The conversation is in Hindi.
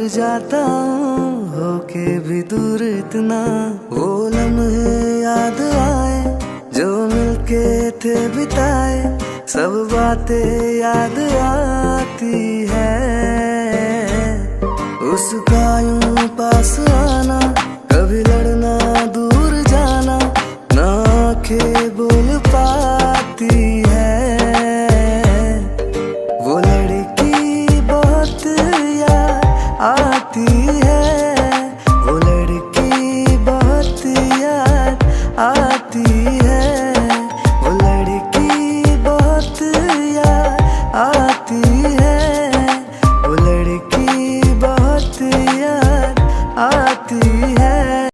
जाता हूँ होके भी दूर इतना, वो लम्हे याद आए जो मिलके थे बिताए, सब बातें याद आती है। उसका यूं पास आना, कभी लड़ना दूर जाना, ना आंखें बोल पाती है। वो लड़की बहुत याद आती है, वो लड़की बहुत याद आती है।